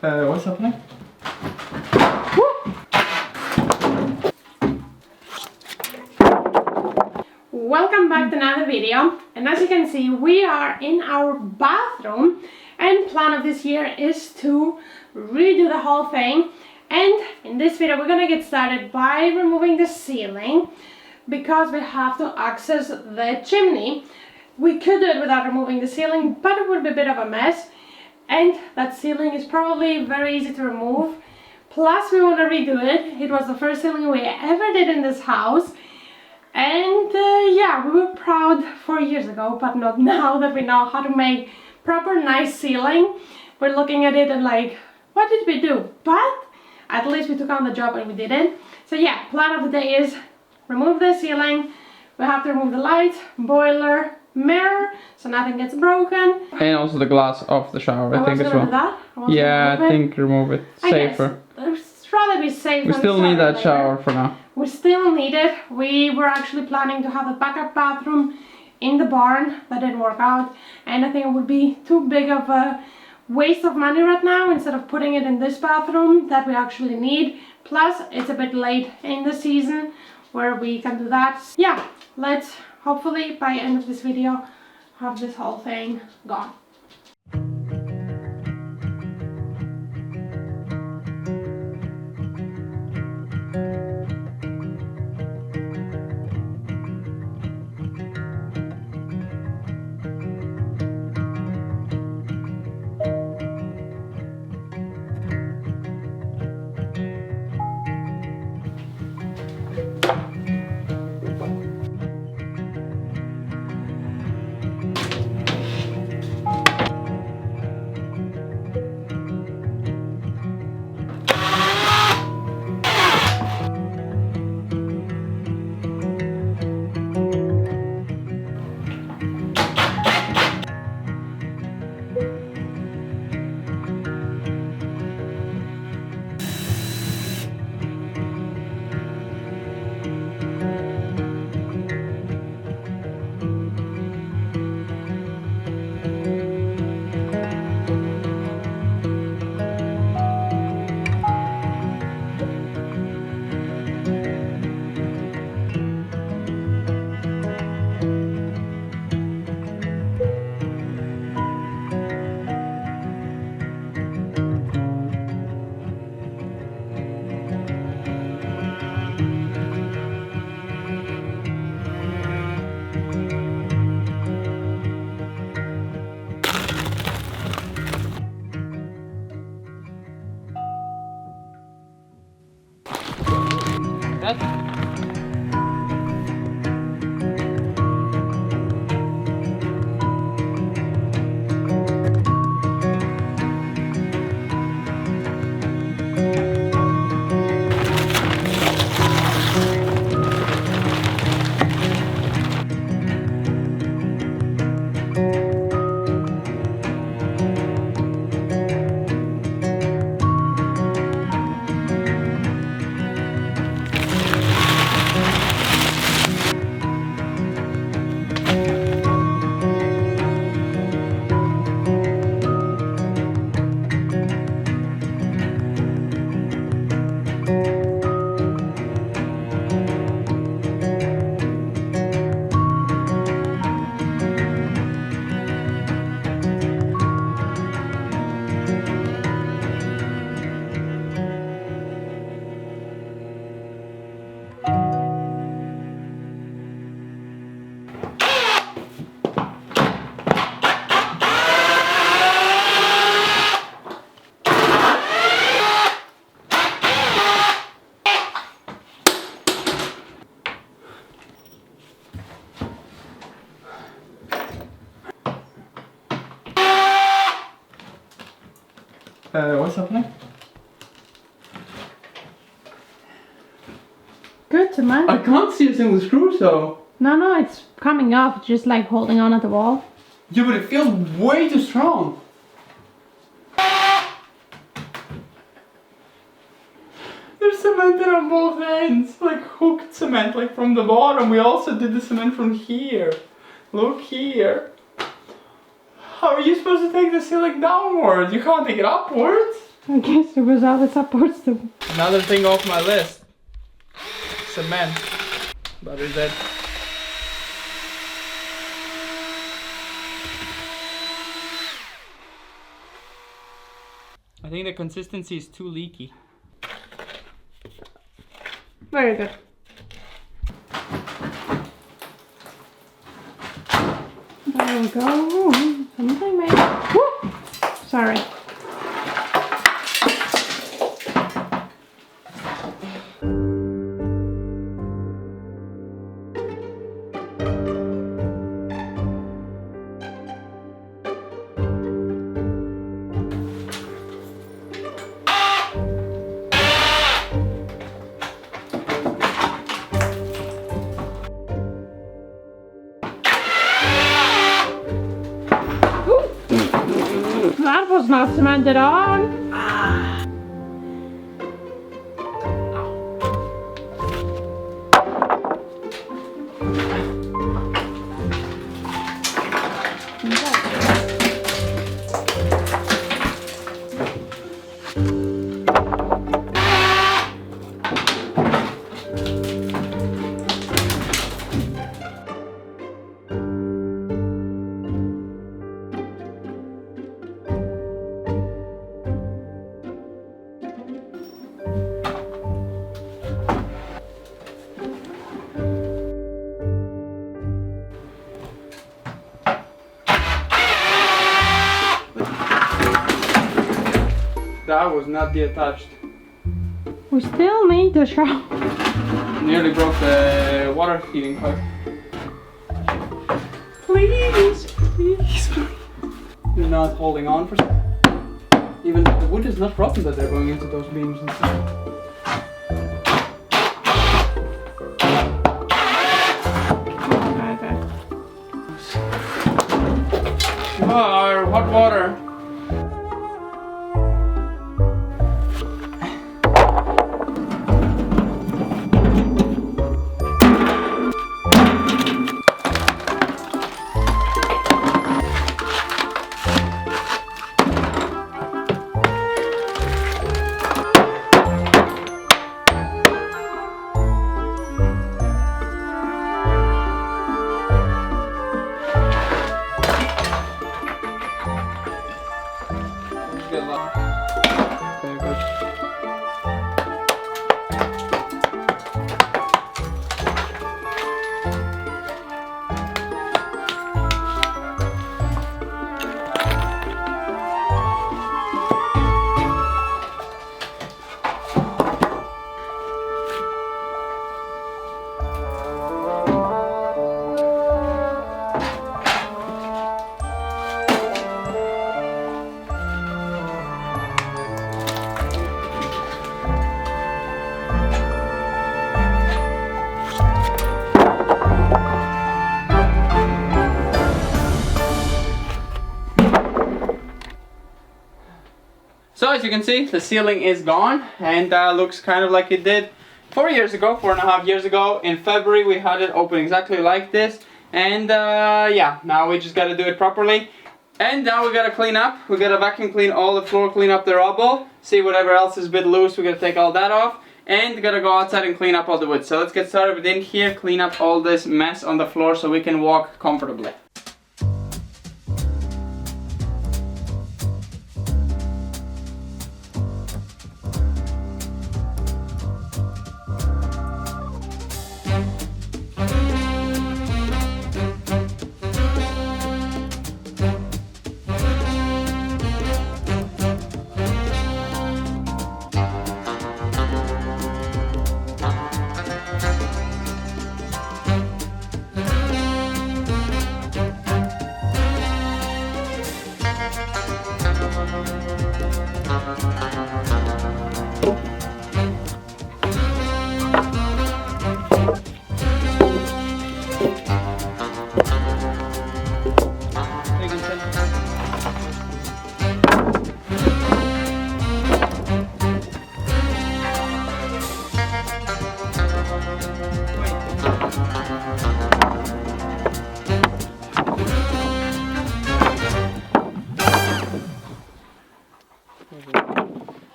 What's happening? Welcome back to another video, and as you can see we are in our bathroom, and plan of this year is to redo the whole thing. And in this video we're gonna get started by removing the ceiling because we have to access the chimney. We could do it without removing the ceiling, but it would be a bit of a mess, and that ceiling is probably very easy to remove. Plus we want to redo it. It was the first ceiling we ever did in this house, and yeah, we were proud 4 years ago, but not now that we know how to make proper nice ceiling. We're looking at it and like, what did we do? But at least we took on the job and we did it. So yeah, plan of the day is remove the ceiling. We have to remove the light, boiler, mirror, so nothing gets broken. And also the glass of the shower, I think as well. Yeah, I think remove it. Safer. It's rather be safe. We still need that shower for now. We still need it. We were actually planning to have a backup bathroom in the barn. That didn't work out, and I think it would be too big of a waste of money right now instead of putting it in this bathroom that we actually need. Plus it's a bit late in the season where we can do that. Yeah, let's hopefully by end of this video have this whole thing gone. What's happening? Good to man. I can't see a single screw, so... No, it's coming off, just like holding on at the wall. Yeah, but it feels way too strong. There's cement on both ends, like hooked cement, like from the bottom. We also did the cement from here. Look here. How are you supposed to take the ceiling downwards? You can't take it upwards. I guess it was always supposed to. Another thing off my list. Cement. But is that... I think the consistency is too leaky. Very good. There we go. Something made. Woo! Sorry. That was not cemented on. That was not detached. We still need to show. Nearly broke the water heating pipe. Please, please, please. You're not holding on for some. Even the wood is not rotten that they're going into those beams and stuff. Our hot water. So as you can see, the ceiling is gone and looks kind of like it did 4 years ago, 4.5 years ago. In February we had it open exactly like this, and yeah, now we just gotta do it properly. And now we gotta clean up. We gotta vacuum clean all the floor, clean up the rubble, see whatever else is a bit loose, we gotta take all that off, and gotta go outside and clean up all the wood. So let's get started within here, clean up all this mess on the floor so we can walk comfortably.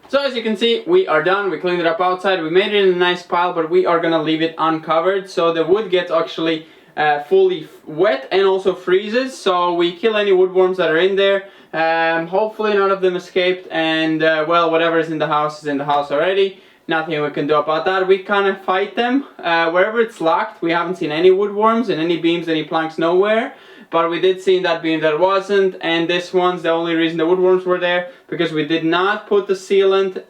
So as you can see, we are done. We cleaned it up outside. We made it in a nice pile, but we are gonna leave it uncovered so the wood gets actually fully wet and also freezes. So we kill any woodworms that are in there. Hopefully none of them escaped, and well, whatever is in the house already. Nothing we can do about that. We kind of fight them wherever it's locked. We haven't seen any woodworms in any beams, any planks, nowhere. But we did see in that beam that wasn't, and this one's the only reason the woodworms were there, because we did not put the sealant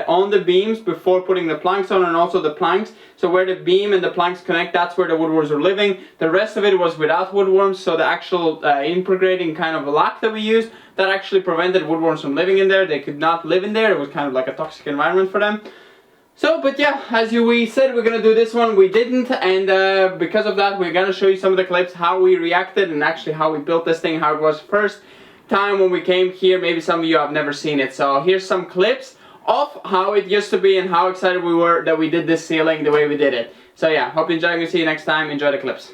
on the beams before putting the planks on, and also the planks. So where the beam and the planks connect, that's where the woodworms are living. The rest of it was without woodworms, so the actual integrating kind of lock that we used, that actually prevented woodworms from living in there. They could not live in there. It was kind of like a toxic environment for them. So, but yeah, as we said we're gonna do this one, we didn't, and because of that we're gonna show you some of the clips, how we reacted and actually how we built this thing, how it was first time when we came here. Maybe some of you have never seen it. So here's some clips of how it used to be and how excited we were that we did this ceiling the way we did it. So yeah, hope you enjoy. I'm gonna see you next time. Enjoy the clips.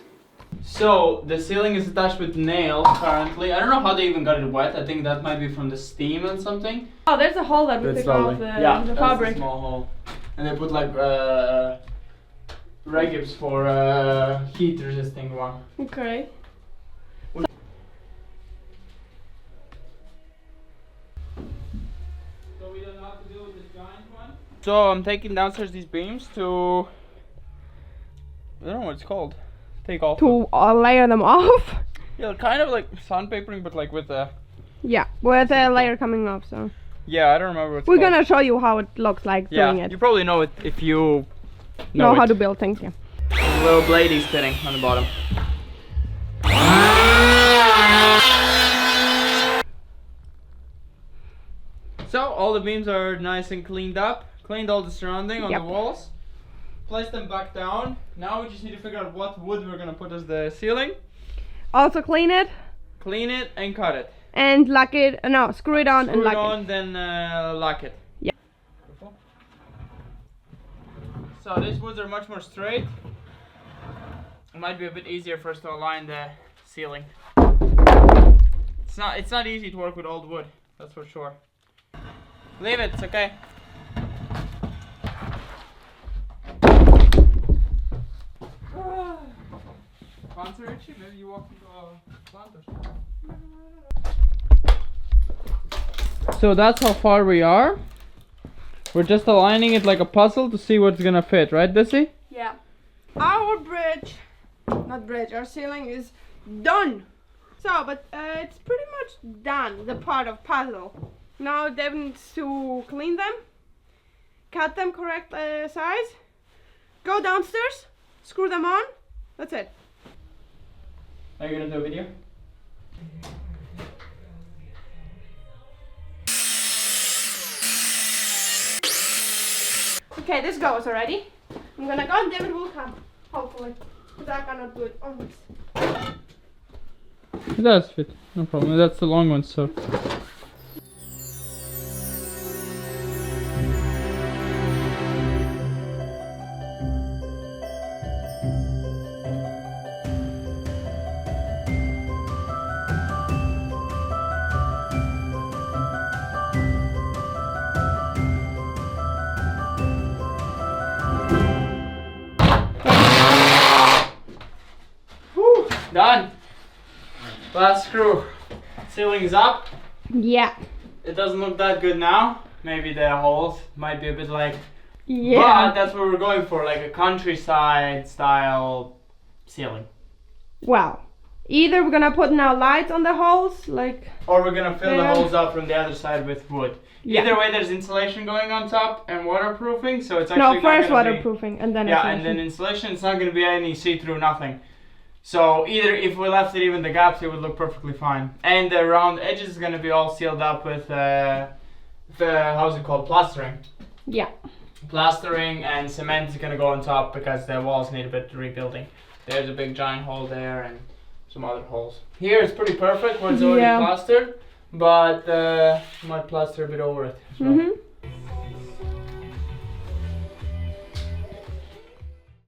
So the ceiling is attached with nails currently. I don't know how they even got it wet. I think that might be from the steam and something. Oh, there's a hole that we took off the fabric. That's a small hole. And they put like regibs for heat resisting one. Okay. So we don't know how to deal with this giant one. So I'm taking downstairs these beams to, I don't know what it's called. Take off. To layer them off. Yeah, kind of like sandpapering, but like with a. Yeah, with a layer coming off. So. Yeah, I don't remember what it's We're called. gonna show you how it looks like doing it. You probably know it if you know how to build things. Yeah. A little bladey spinning on the bottom. So all the beams are nice and cleaned up. Cleaned all the surrounding on the walls. Place them back down. Now we just need to figure out what wood we're gonna put as the ceiling. Also clean it. Clean it and cut it. And lock it. No, screw it on and lock it. Screw it on, then lock it. Yeah. So these woods are much more straight. It might be a bit easier for us to align the ceiling. It's not easy to work with old wood, that's for sure. Leave it, it's okay. Plants are itchy, maybe you walk into a plant or something. So that's how far we are. We're just aligning it like a puzzle to see what's gonna fit, right, Dissy? Yeah. Our our ceiling is done. So, but it's pretty much done, the part of puzzle. Now Dev needs to clean them, cut them correct size, go downstairs, screw them on, that's it. Are you gonna do a video? Okay, this goes already. I'm gonna go and David will come, hopefully. Because I cannot do it on this. It does fit, no problem. That's the long one, so. Done. Last screw. Ceiling's up. Yeah. It doesn't look that good now. Maybe the holes might be a bit like. Yeah. But that's what we're going for, like a countryside style ceiling. Well, either we're gonna put now lights on the holes, like. Or we're gonna fill the holes up from the other side with wood. Yeah. Either way, there's insulation going on top and waterproofing, so it's actually no, not first gonna waterproofing and then insulation. And then insulation. It's not gonna be any see-through, nothing. So either if we left it even the gaps, it would look perfectly fine. And the round edges is gonna be all sealed up with how's it called, plastering. Yeah. Plastering and cement is gonna go on top because the walls need a bit of rebuilding. There's a big giant hole there and some other holes. Here it's pretty perfect where it's already plastered, but might plaster a bit over it as well.